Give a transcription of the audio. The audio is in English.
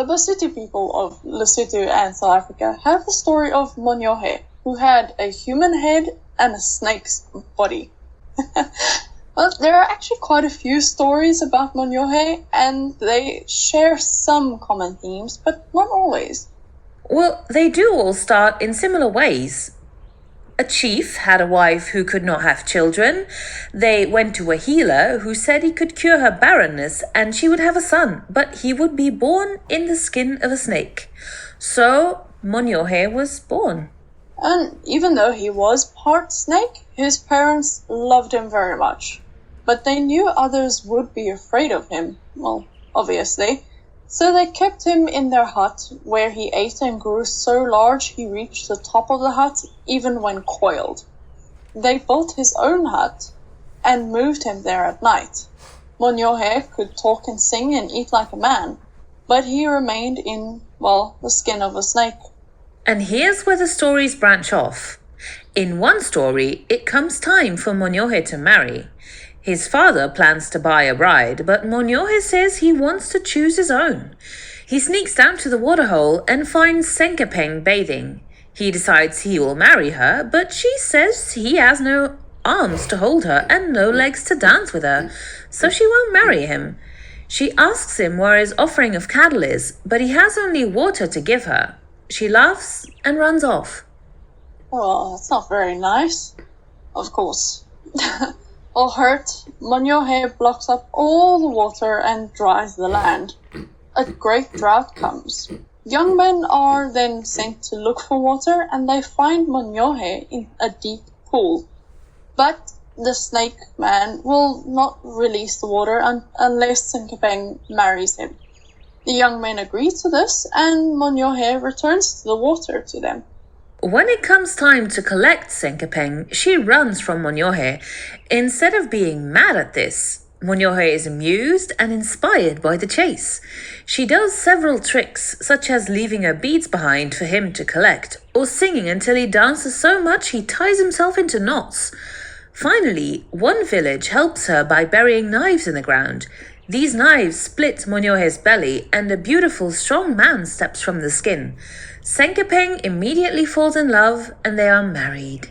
the Basotho people of Lesotho and South Africa have the story of Monyohe, who had a human head and a snake's body. Well, there are actually quite a few stories about Monyohe, and they share some common themes, but not always. Well, they do all start in similar ways. A chief had a wife who could not have children. They went to a healer who said he could cure her barrenness and she would have a son, but he would be born in the skin of a snake. So Monyohe was born. And even though he was part snake, his parents loved him very much. But they knew others would be afraid of him, well, obviously. So they kept him in their hut, where he ate and grew so large he reached the top of the hut even when coiled. They built his own hut and moved him there at night. Monyohe could talk and sing and eat like a man, but he remained in, well, the skin of a snake. And here's where the stories branch off. In one story, it comes time for Monyohe to marry. His father plans to buy a bride, but Monyohe says he wants to choose his own. He sneaks down to the waterhole and finds Senkepeng bathing. He decides he will marry her, but she says he has no arms to hold her and no legs to dance with her, so she won't marry him. She asks him where his offering of cattle is, but he has only water to give her. She laughs and runs off. Well, that's not very nice. Of course. All hurt, Monyohe blocks up all the water and dries the land. A great drought comes. Young men are then sent to look for water, and they find Monyohe in a deep pool. But the snake man will not release the water unless Senkepeng marries him. The young men agree to this, and Monyohe returns the water to them. When it comes time to collect Senkepeng, she runs from Monyohe. Instead of being mad at this, Monyohe is amused and inspired by the chase. She does several tricks, such as leaving her beads behind for him to collect, or singing until he dances so much he ties himself into knots. Finally, one village helps her by burying knives in the ground. These knives split Monyohe's belly, and a beautiful, strong man steps from the skin. Senkepeng immediately falls in love, and they are married.